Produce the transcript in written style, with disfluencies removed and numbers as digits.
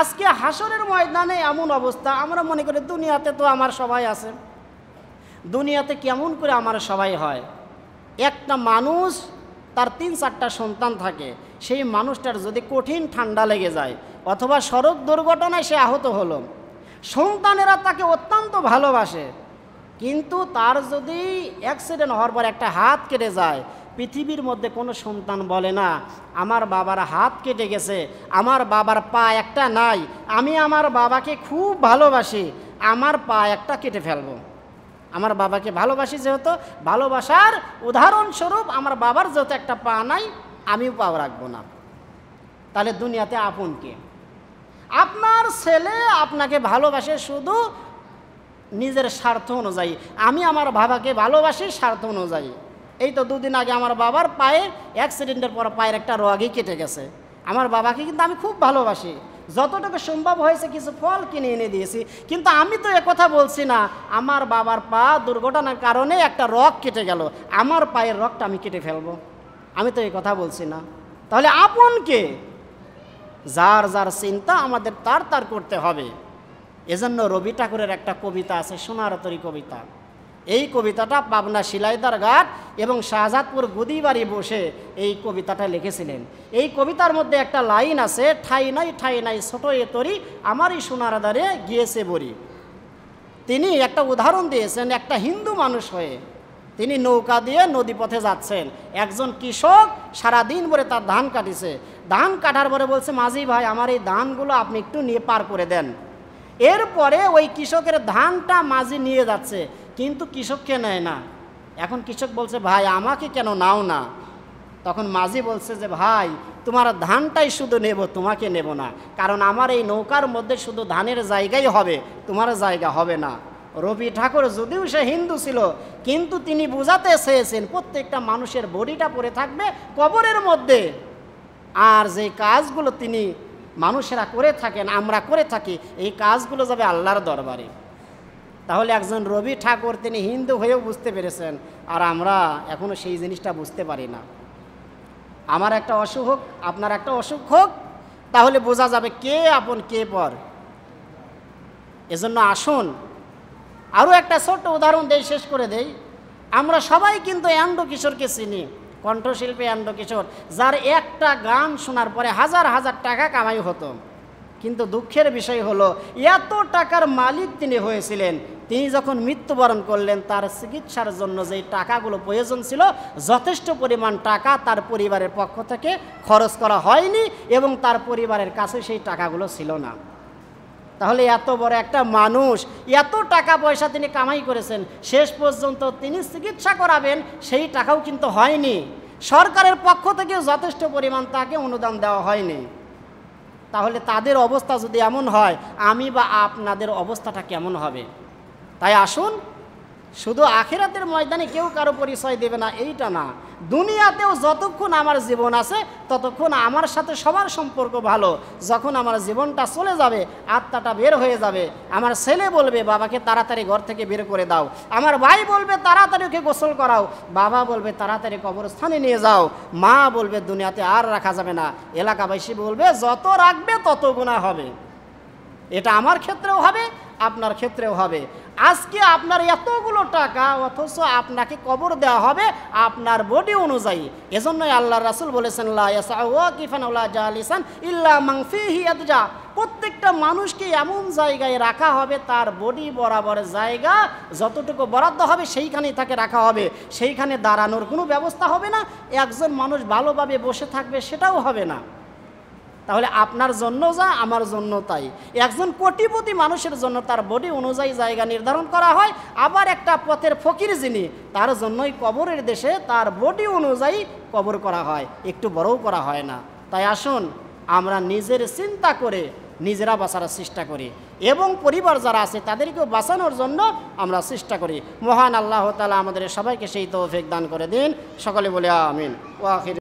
আজকে হাসরের ময়দানে এমন অবস্থা, আমরা মনে করি দুনিয়াতে তো আমার সবাই আছে, দুনিয়াতে কেমন করে আমার সবাই হয়। একটা মানুষ তার 3-4টা সন্তান থাকে, সেই মানুষটার যদি কঠিন ঠান্ডা লেগে যায় অথবা সড়ক দুর্ঘটনায় সে আহত হলো, সন্তানেরা তাকে অত্যন্ত ভালোবাসে, কিন্তু তার যদি অ্যাক্সিডেন্ট হওয়ার পর একটা হাত কেটে যায়, পৃথিবীর মধ্যে কোনো সন্তান বলে না আমার বাবার হাত কেটে গেছে, আমার বাবার পা একটা নাই, আমি আমার বাবাকে খুব ভালোবাসি, আমার পা একটা কেটে ফেলবো। আমার বাবাকে ভালোবাসি যেহেতু, ভালোবাসার উদাহরণস্বরূপ আমার বাবার যেহেতু একটা পা নাই, আমিও পাও রাখবো না। তাহলে দুনিয়াতে আপন কে? আপনার ছেলে আপনাকে ভালোবাসে শুধু নিজের স্বার্থ অনুযায়ী, আমি আমার বাবাকে ভালোবাসি স্বার্থ অনুযায়ী। এই তো 2 দিন আগে আমার বাবার পায়ে অ্যাক্সিডেন্টের পর পায়ের একটা রগই কেটে গেছে। আমার বাবাকে কিন্তু আমি খুব ভালোবাসি, যতটুকু সম্ভব হয়েছে কিছু ফল কিনে এনে দিয়েছি, কিন্তু আমি তো একথা বলছি না আমার বাবার পা দুর্ঘটনার কারণে একটা রগ কেটে গেল, আমার পায়ের রগটা আমি কেটে ফেলবো, আমি তো এই কথা বলছি না। তাহলে আপন কে? যার যার চিন্তা আমাদের তার করতে হবে। এজন্য রবি ঠাকুরের একটা কবিতা আছে, সোনার তরী কবিতা। এই কবিতাটা পাবনা শিলাইদার ঘাট এবং শাহজাদপুর গুদিবাড়ি বসে এই কবিতাটা লিখেছিলেন। এই কবিতার মধ্যে একটা লাইন আছে, ঠাই নাই ছোট এ তরি আমারই সোনার দ্বারে গিয়েছে বরি। তিনি একটা উদাহরণ দিয়েছেন, একটা হিন্দু মানুষ হয়ে তিনি নৌকা দিয়ে নদীপথে যাচ্ছেন, একজন কৃষক সারাদিন ভরে তার ধান কাটিছে, ধান কাটার পরে বলছে মাঝি ভাই আমার এই ধানগুলো আপনি একটু নিয়ে পার করে দেন। এরপরে ওই কৃষকের ধানটা মাঝি নিয়ে যাচ্ছে, কিন্তু কৃষককে নেয় না। এখন কৃষক বলছে ভাই আমাকে কেন নাও না? তখন মাঝি বলছে যে ভাই তোমার ধানটাই শুধু নেব, তোমাকে নেব না, কারণ আমার এই নৌকার মধ্যে শুধু ধানের জায়গাই হবে, তোমার জায়গা হবে না। রবি ঠাকুর যদিও সে হিন্দু ছিল, কিন্তু তিনি বোঝাতে চেয়েছেন প্রত্যেকটা মানুষের বডিটা পড়ে থাকবে কবরের মধ্যে, আর যে কাজগুলো তিনি মানুষেরা করে থাকেন, আমরা করে থাকি, এই কাজগুলো যাবে আল্লাহর দরবারে। তাহলে একজন রবি ঠাকুর তিনি হিন্দু হয়েও বুঝতে পেরেছেন, আর আমরা এখনও সেই জিনিসটা বুঝতে পারি না। আমার একটা অসুখ হোক, আপনার একটা অসুখ হোক, তাহলে বোঝা যাবে কে আপন কে পর। এজন্য আসুন আরও একটা ছোট্ট উদাহরণ দেই, শেষ করে দেই। আমরা সবাই কিন্তু অ্যান্ডো কিশোরকে চিনি, কণ্ঠশিল্পী অ্যান্ডো কিশোর, যার একটা গান শোনার পরে হাজার হাজার টাকা কামাই হতো। কিন্তু দুঃখের বিষয় হলো এত টাকার মালিক তিনি হয়েছিলেন, তিনি যখন মৃত্যুবরণ করলেন তার চিকিৎসার জন্য যেই টাকাগুলো প্রয়োজন ছিল যথেষ্ট পরিমাণ টাকা তার পরিবারের পক্ষ থেকে খরচ করা হয়নি এবং তার পরিবারের কাছে সেই টাকাগুলো ছিল না। তাহলে এত বড় একটা মানুষ, এত টাকা পয়সা তিনি কামাই করেছেন, শেষ পর্যন্ত তিনি চিকিৎসা করাবেন সেই টাকাও কিন্তু হয়নি, সরকারের পক্ষ থেকে যথেষ্ট পরিমাণ তাকে অনুদান দেওয়া হয়নি। তাহলে তাদের অবস্থা যদি এমন হয়, আমি বা আপনাদের অবস্থাটা কেমন হবে? তাই আসুন, শুধু আখিরাতের ময়দানে কেউ কারো পরিচয় দেবে না এইটা না, দুনিয়াতেও যতক্ষণ আমার জীবন আছে ততক্ষণ আমার সাথে সবার সম্পর্ক ভালো। যখন আমার জীবনটা চলে যাবে, আত্মাটা বের হয়ে যাবে, আমার ছেলে বলবে বাবাকে তাড়াতাড়ি ঘর থেকে বের করে দাও, আমার ভাই বলবে তাড়াতাড়ি ওকে গোসল করাও, বাবা বলবে তাড়াতাড়ি কবরস্থানে নিয়ে যাও, মা বলবে দুনিয়াতে আর রাখা যাবে না, এলাকাবাসী বলবে যত রাখবে তত গুনাহ হবে। এটা আমার ক্ষেত্রেও হবে, আপনার ক্ষেত্রেও হবে। আজকে আপনার এতগুলো টাকা, অথচ আপনাকে কবর দেওয়া হবে আপনার বডি অনুযায়ী। এজন্যই আল্লাহর রাসূল বলেছেন লা ইয়াসাউ ওয়াকিফান ওয়ালা জালিসান ইল্লা মান ফিহি ইয়াদজা, প্রত্যেকটা মানুষকে এমন জায়গায় রাখা হবে তার বডি বরাবর জায়গা যতটুকু বরাদ্দ হবে সেইখানেই তাকে রাখা হবে, সেইখানে দাঁড়ানোর কোনো ব্যবস্থা হবে না, একজন মানুষ ভালোভাবে বসে থাকবে সেটাও হবে না। তাহলে আপনার জন্য যা আমার জন্য তাই। একজন কোটিপতি মানুষের জন্য তার বডি অনুযায়ী জায়গা নির্ধারণ করা হয়, আবার একটা পথের ফকির যিনি তার জন্যই কবরের দেশে তার বডি অনুযায়ী কবর করা হয়, একটু বড়ও করা হয় না। তাই আসুন আমরা নিজের চিন্তা করে নিজেরা বাঁচার চেষ্টা করি এবং পরিবার যারা আছে তাদেরকেও বাঁচানোর জন্য আমরা চেষ্টা করি। মহান আল্লাহ তাআলা আমাদের সবাইকে সেই তৌফিক দান করে দিন। সকলে বলে আমিন। ওয়া আখির।